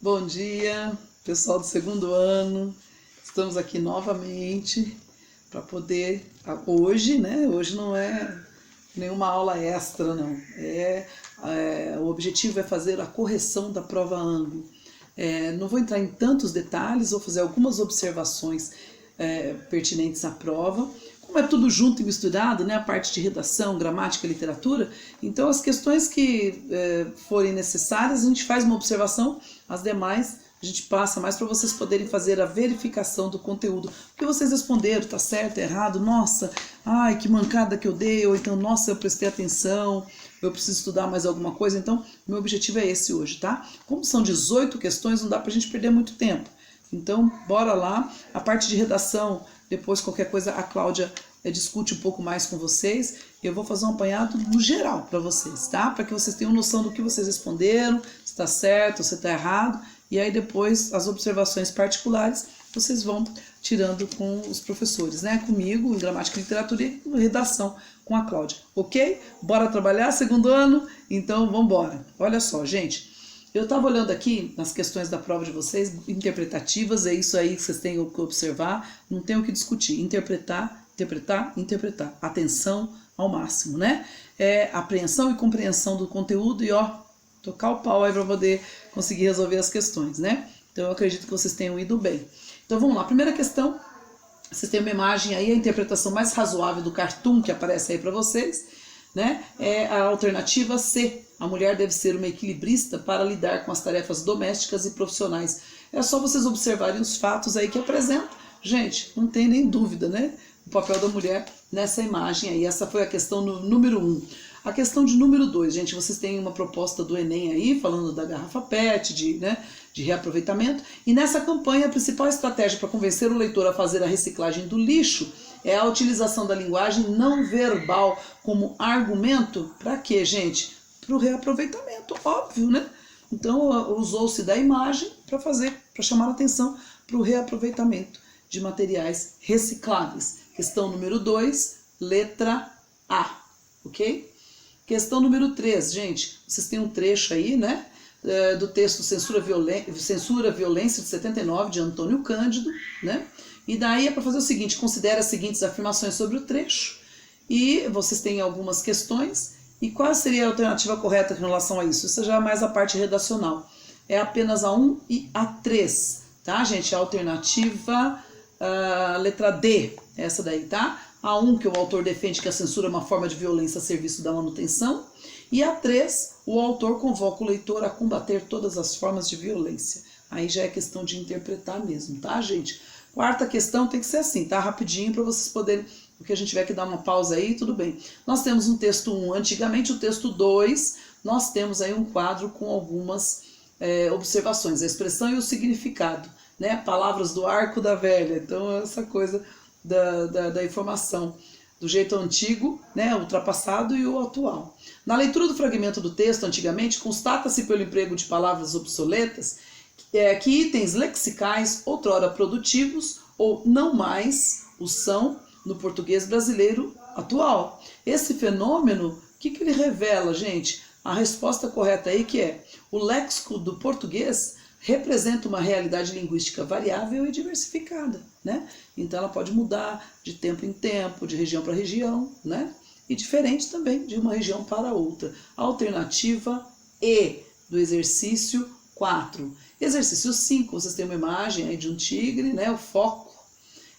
Bom dia, pessoal do segundo ano. Estamos aqui novamente para poder, hoje, né? Hoje não é nenhuma aula extra, não. O objetivo é fazer a correção da prova ângulo. Não vou entrar em tantos detalhes, vou fazer algumas observações pertinentes à prova. Como é tudo junto e misturado, né, a parte de redação, gramática e literatura, então as questões que forem necessárias, a gente faz uma observação, as demais a gente passa mais para vocês poderem fazer a verificação do conteúdo. Porque vocês responderam, tá certo, errado, nossa, ai, que mancada que eu dei, ou então, nossa, eu prestei atenção, eu preciso estudar mais alguma coisa. Então, meu objetivo é esse hoje, tá? Como são 18 questões, não dá pra gente perder muito tempo. Então, bora lá. A parte de redação, depois qualquer coisa a Cláudia discute um pouco mais com vocês. Eu vou fazer um apanhado no geral para vocês, tá? Para que vocês tenham noção do que vocês responderam, se está certo, se está errado. E aí depois as observações particulares vocês vão tirando com os professores, né? Comigo, em gramática e literatura e redação com a Cláudia, ok? Bora trabalhar, segundo ano? Então, vamos embora. Olha só, gente. Eu estava olhando aqui nas questões da prova de vocês, interpretativas, é isso aí que vocês têm que observar, não tem o que discutir. Interpretar, interpretar, interpretar. Atenção ao máximo, né? Apreensão e compreensão do conteúdo e, tocar o pau aí para poder conseguir resolver as questões, né? Então, eu acredito que vocês tenham ido bem. Então, vamos lá. Primeira questão, vocês têm uma imagem aí, a interpretação mais razoável do cartoon que aparece aí para vocês, né? É a alternativa C. A mulher deve ser uma equilibrista para lidar com as tarefas domésticas e profissionais. É só vocês observarem os fatos aí que apresentam. Gente, não tem nem dúvida, né? O papel da mulher nessa imagem aí. Essa foi a questão número 1. A questão de número 2, gente, vocês têm uma proposta do Enem aí, falando da garrafa PET, de reaproveitamento. E nessa campanha, a principal estratégia para convencer o leitor a fazer a reciclagem do lixo é a utilização da linguagem não verbal como argumento. Para quê, gente? Para o reaproveitamento, óbvio, né? Então, usou-se da imagem para chamar a atenção para o reaproveitamento de materiais recicláveis. Questão número 2, letra A, ok? Questão número 3, gente, vocês têm um trecho aí, né, do texto Censura, Violência de 79, de Antônio Cândido, né? E daí é para fazer o seguinte, considere as seguintes afirmações sobre o trecho, e vocês têm algumas questões, e qual seria a alternativa correta em relação a isso? Isso já é mais a parte redacional. É apenas a 1 e a 3, tá, gente? A alternativa, letra D, essa daí, tá? A 1, que o autor defende que a censura é uma forma de violência a serviço da manutenção. E a 3, o autor convoca o leitor a combater todas as formas de violência. Aí já é questão de interpretar mesmo, tá, gente? Quarta questão tem que ser assim, tá? Rapidinho para vocês poderem, porque a gente tiver que dar uma pausa aí, tudo bem. Nós temos um texto 1, antigamente o texto 2, nós temos aí um quadro com algumas observações, a expressão e o significado, né? Palavras do arco da velha, então essa coisa da informação, do jeito antigo, né, ultrapassado e o atual. Na leitura do fragmento do texto, antigamente, constata-se pelo emprego de palavras obsoletas que itens lexicais, outrora produtivos ou não mais, o são no português brasileiro atual. Esse fenômeno, o que ele revela, gente? A resposta correta aí que é: o léxico do português representa uma realidade linguística variável e diversificada, né? Então ela pode mudar de tempo em tempo, de região para região, né? E diferente também de uma região para outra. Alternativa E do exercício 4. Exercício 5, vocês têm uma imagem aí de um tigre, né? O foco.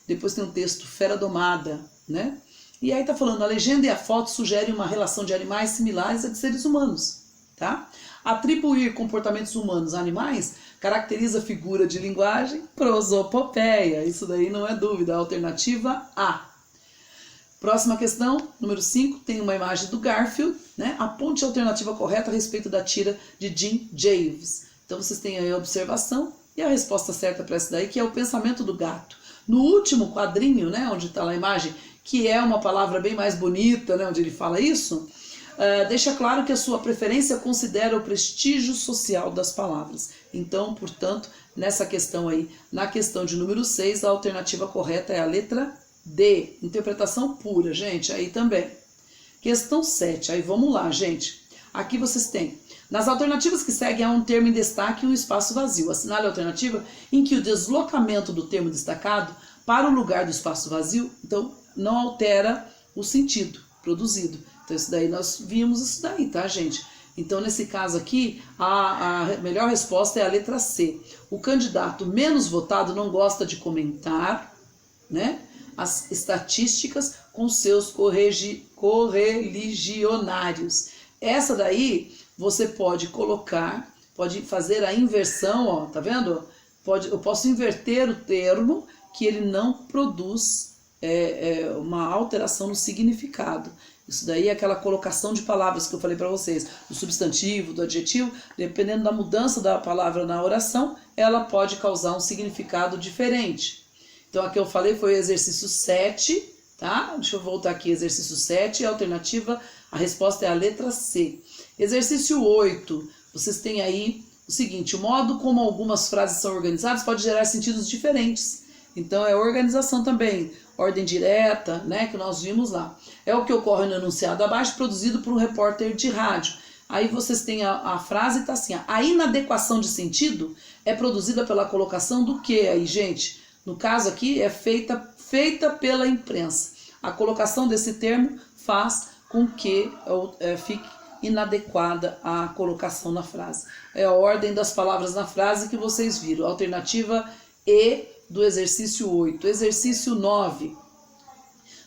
Depois tem um texto fera domada, né? E aí tá falando, a legenda e a foto sugerem uma relação de animais similares a de seres humanos, tá? Atribuir comportamentos humanos a animais caracteriza a figura de linguagem prosopopeia. Isso daí não é dúvida. A alternativa A. Próxima questão, número 5, tem uma imagem do Garfield, né? Aponte a alternativa correta a respeito da tira de Jim Jeeves. Então vocês têm aí a observação e a resposta certa para essa daí, que é o pensamento do gato. No último quadrinho, né, onde está lá a imagem, que é uma palavra bem mais bonita, né, onde ele fala isso, deixa claro que a sua preferência considera o prestígio social das palavras. Então, portanto, nessa questão aí, na questão de número 6, a alternativa correta é a letra D. Interpretação pura, gente, aí também. Questão 7, aí vamos lá, gente. Aqui vocês têm Nas alternativas que seguem, há um termo em destaque e um espaço vazio. Assinale a alternativa em que o deslocamento do termo destacado para o lugar do espaço vazio, então, não altera o sentido produzido. Então, isso daí nós vimos isso daí, tá, gente? Então, nesse caso aqui, a melhor resposta é a letra C. O candidato menos votado não gosta de comentar, né, as estatísticas com seus correligionários. Essa daí você pode colocar, pode fazer a inversão, ó, tá vendo? Eu posso inverter o termo que ele não produz uma alteração no significado. Isso daí é aquela colocação de palavras que eu falei para vocês, do substantivo, do adjetivo, dependendo da mudança da palavra na oração, ela pode causar um significado diferente. Então, aqui eu falei foi o exercício 7, tá? Deixa eu voltar aqui, exercício 7, a alternativa, a resposta é a letra C. Exercício 8, vocês têm aí o seguinte, o modo como algumas frases são organizadas pode gerar sentidos diferentes. Então, é organização também, ordem direta, né, que nós vimos lá. É o que ocorre no enunciado abaixo, produzido por um repórter de rádio. Aí vocês têm a frase, tá assim, a inadequação de sentido é produzida pela colocação do que aí, gente? No caso aqui, é feita pela imprensa. A colocação desse termo faz com que fique inadequada a colocação na frase. É a ordem das palavras na frase que vocês viram. Alternativa E do exercício 8. Exercício 9.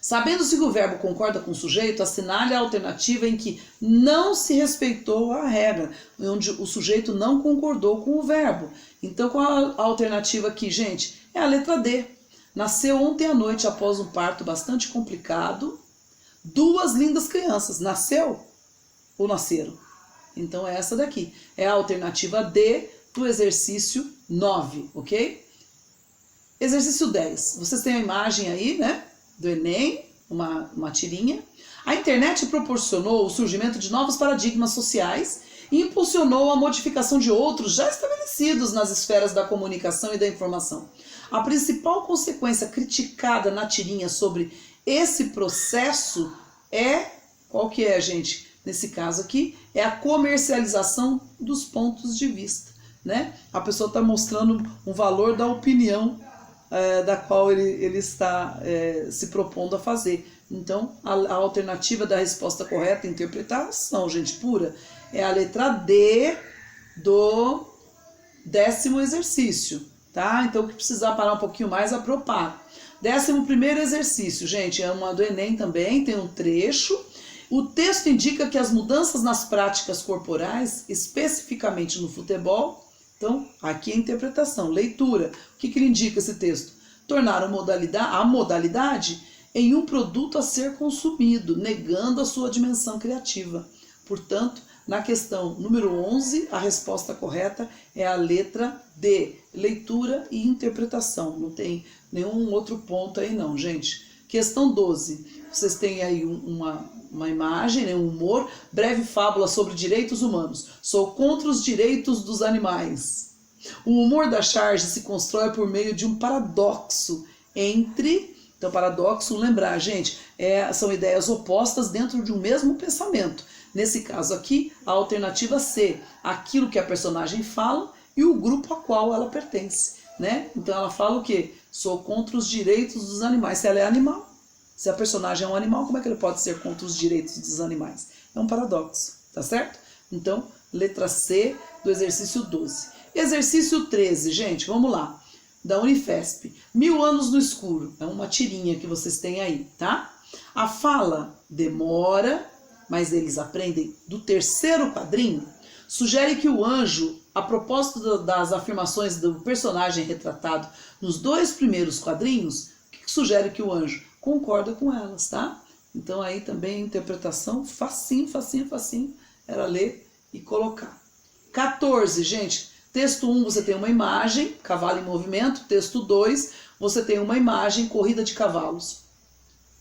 Sabendo-se que o verbo concorda com o sujeito, assinale a alternativa em que não se respeitou a regra, onde o sujeito não concordou com o verbo. Então, qual a alternativa aqui, gente? É a letra D. Nasceu ontem à noite após um parto bastante complicado. 2 lindas crianças. Nasceu ou nasceram? Então, é essa daqui. É a alternativa D do exercício 9, ok? Exercício 10. Vocês têm a imagem aí, né? Do Enem, uma tirinha. A internet proporcionou o surgimento de novos paradigmas sociais e impulsionou a modificação de outros já estabelecidos nas esferas da comunicação e da informação. A principal consequência criticada na tirinha sobre esse processo qual que é, gente? Nesse caso aqui, é a comercialização dos pontos de vista, né? A pessoa está mostrando um valor da opinião da qual ele está se propondo a fazer. Então, a alternativa da resposta correta, interpretação, gente pura, é a letra D do 10º exercício, tá? Então, que precisar parar um pouquinho mais, apropar. 11º exercício, gente, é uma do Enem também, tem um trecho. O texto indica que as mudanças nas práticas corporais, especificamente no futebol, então, aqui é a interpretação, leitura. O que ele indica esse texto? Tornar a modalidade em um produto a ser consumido, negando a sua dimensão criativa. Portanto, na questão número 11, a resposta correta é a letra D, leitura e interpretação. Não tem nenhum outro ponto aí não, gente. Questão 12, vocês têm aí uma imagem, né, um humor, breve fábula sobre direitos humanos. Sou contra os direitos dos animais. O humor da charge se constrói por meio de um paradoxo entre... Então, paradoxo, lembrar, gente, são ideias opostas dentro de um mesmo pensamento. Nesse caso aqui, a alternativa C, aquilo que a personagem fala e o grupo a qual ela pertence, né? Então, ela fala o quê? Sou contra os direitos dos animais. Se ela é animal, se a personagem é um animal, como é que ele pode ser contra os direitos dos animais? É um paradoxo, tá certo? Então, letra C do exercício 12. Exercício 13, gente, vamos lá. Da Unifesp. 1000 anos no escuro. É uma tirinha que vocês têm aí, tá? A fala demora, mas eles aprendem do 3º quadrinho. Sugere que o anjo, a propósito das afirmações do personagem retratado nos 2 primeiros quadrinhos, o que sugere que o anjo concorda com elas, tá? Então aí também interpretação facinho, facinho, facinho. Era ler e colocar. 14, gente. Texto 1, você tem uma imagem, cavalo em movimento. Texto 2, você tem uma imagem, corrida de cavalos.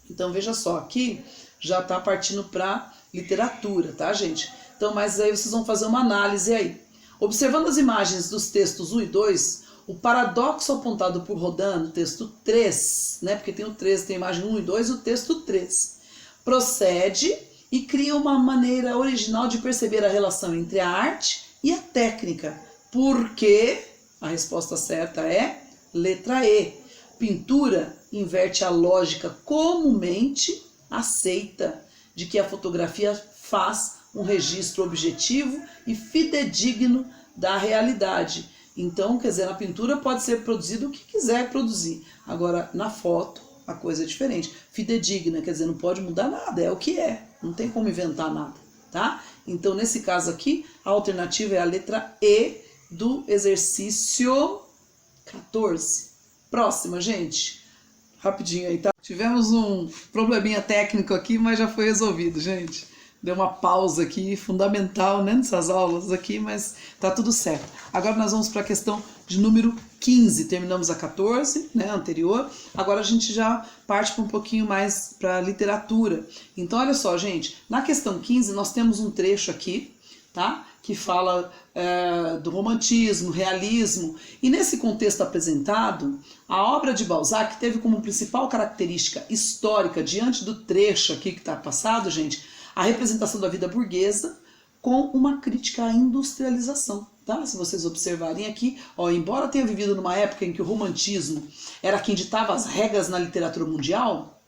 Então, veja só, aqui já está partindo para literatura, tá, gente? Então, mas aí vocês vão fazer uma análise aí. Observando as imagens dos textos 1 e 2, o paradoxo apontado por Rodin no texto 3, né? Porque tem o 3, tem a imagem 1 e 2 e o texto 3. Procede e cria uma maneira original de perceber a relação entre a arte e a técnica. Por quê? A resposta certa é letra E. Pintura inverte a lógica comumente aceita de que a fotografia faz um registro objetivo e fidedigno da realidade. Então, quer dizer, na pintura pode ser produzido o que quiser produzir. Agora, na foto, a coisa é diferente. Fidedigna, quer dizer, não pode mudar nada, é o que é. Não tem como inventar nada, tá? Então, nesse caso aqui, a alternativa é a letra E do exercício 14. Próxima, gente. Rapidinho aí, tá? Tivemos um probleminha técnico aqui, mas já foi resolvido, gente. Deu uma pausa aqui, fundamental, né, nessas aulas aqui, mas tá tudo certo. Agora nós vamos para a questão de número 15. Terminamos a 14, né, anterior. Agora a gente já parte para um pouquinho mais para literatura. Então, olha só, gente. Na questão 15, nós temos um trecho aqui, tá? Que fala do romantismo, realismo. E nesse contexto apresentado, a obra de Balzac teve como principal característica histórica, diante do trecho aqui que está passado, gente, a representação da vida burguesa com uma crítica à industrialização. Tá? Se vocês observarem aqui, ó, embora tenha vivido numa época em que o romantismo era quem ditava as regras na literatura mundial,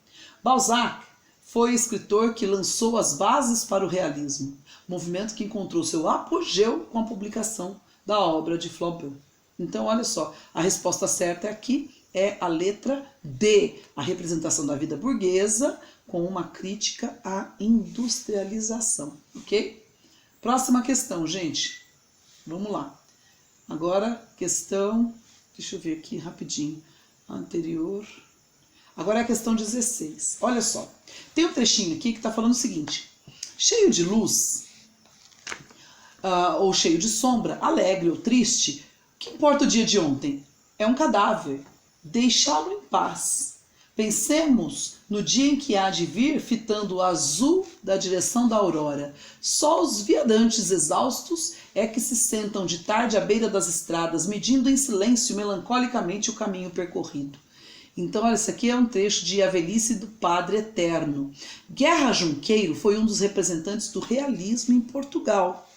Balzac foi escritor que lançou as bases para o realismo, movimento que encontrou seu apogeu com a publicação da obra de Flaubert. Então, olha só, a resposta certa aqui é a letra D, a representação da vida burguesa com uma crítica à industrialização, ok? Próxima questão, gente. Vamos lá. Agora, questão, deixa eu ver aqui rapidinho, anterior. Agora é a questão 16. Olha só, tem um trechinho aqui que está falando o seguinte: cheio de luz, ou cheio de sombra, alegre ou triste, o que importa o dia de ontem? É um cadáver. Deixá-lo em paz. Pensemos no dia em que há de vir, fitando o azul da direção da aurora. Só os viadantes exaustos é que se sentam de tarde à beira das estradas, medindo em silêncio melancolicamente o caminho percorrido. Então, olha, isso aqui é um trecho de A Velhice do Padre Eterno. Guerra Junqueiro foi um dos representantes do realismo em Portugal.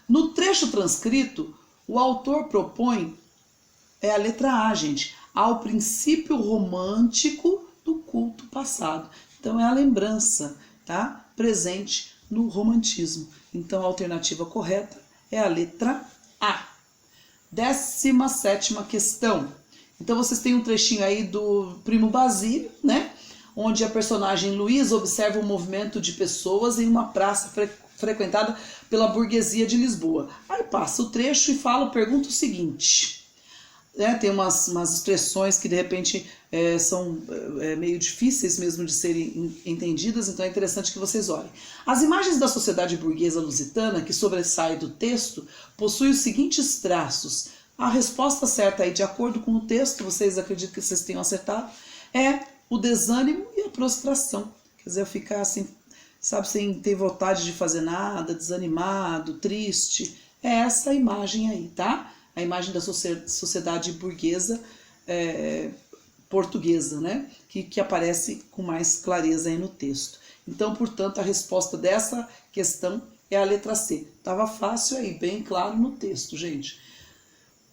No trecho transcrito, o autor propõe, a letra A, gente, ao princípio romântico do culto passado. Então, é a lembrança, tá? Presente no romantismo. Então, a alternativa correta é a letra A. 17ª questão. Então, vocês têm um trechinho aí do Primo Basílio, né? Onde a personagem Luísa observa um movimento de pessoas em uma praça frequentada pela burguesia de Lisboa. Aí passa o trecho e pergunta o seguinte, né? Tem umas expressões que de repente são meio difíceis mesmo de serem entendidas, então é interessante que vocês olhem. As imagens da sociedade burguesa lusitana que sobressai do texto possuem os seguintes traços. A resposta certa aí, de acordo com o texto, vocês acreditam que vocês tenham acertado, é o desânimo e a prostração. Quer dizer, ficar assim, sabe, sem ter vontade de fazer nada, desanimado, triste. É essa imagem aí, tá? A imagem da sociedade burguesa portuguesa, né? Que aparece com mais clareza aí no texto. Então, portanto, a resposta dessa questão é a letra C. Tava fácil aí, bem claro no texto, gente.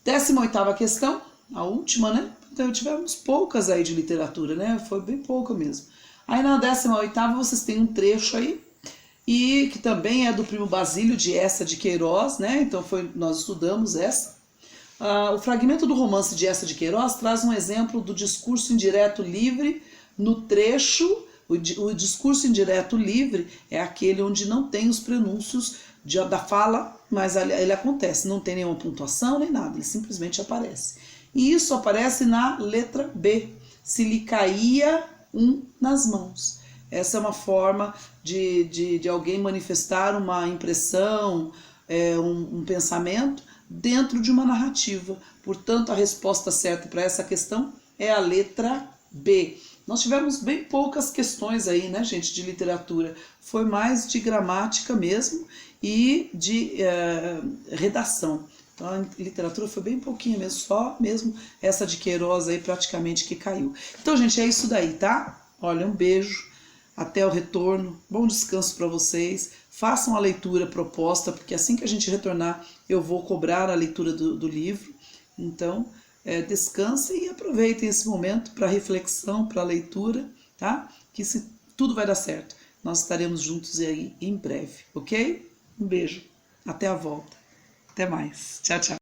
18ª questão, a última, né? Então, tivemos poucas aí de literatura, né? Foi bem pouca mesmo. Aí na 18ª vocês têm um trecho aí, e que também é do Primo Basílio de Eça de Queiroz, né? Então nós estudamos essa. O fragmento do romance de Eça de Queiroz traz um exemplo do discurso indireto livre no trecho. O discurso indireto livre é aquele onde não tem os prenúncios da fala, mas ele acontece, não tem nenhuma pontuação nem nada, ele simplesmente aparece. E isso aparece na letra B, se lhe caía um nas mãos. Essa é uma forma de alguém manifestar uma impressão, um pensamento dentro de uma narrativa. Portanto, a resposta certa para essa questão é a letra B. Nós tivemos bem poucas questões aí, né, gente, de literatura. Foi mais de gramática mesmo e de redação. Então, a literatura foi bem pouquinho mesmo, só mesmo essa de Queiroz aí praticamente que caiu. Então, gente, é isso daí, tá? Olha, um beijo. até o retorno. Bom descanso para vocês. Façam a leitura proposta, porque assim que a gente retornar, eu vou cobrar a leitura do livro. Então, descansem e aproveitem esse momento para reflexão, para leitura, tá? Que tudo vai dar certo. Nós estaremos juntos aí em breve, ok? Um beijo. Até a volta. Até mais. Tchau, tchau.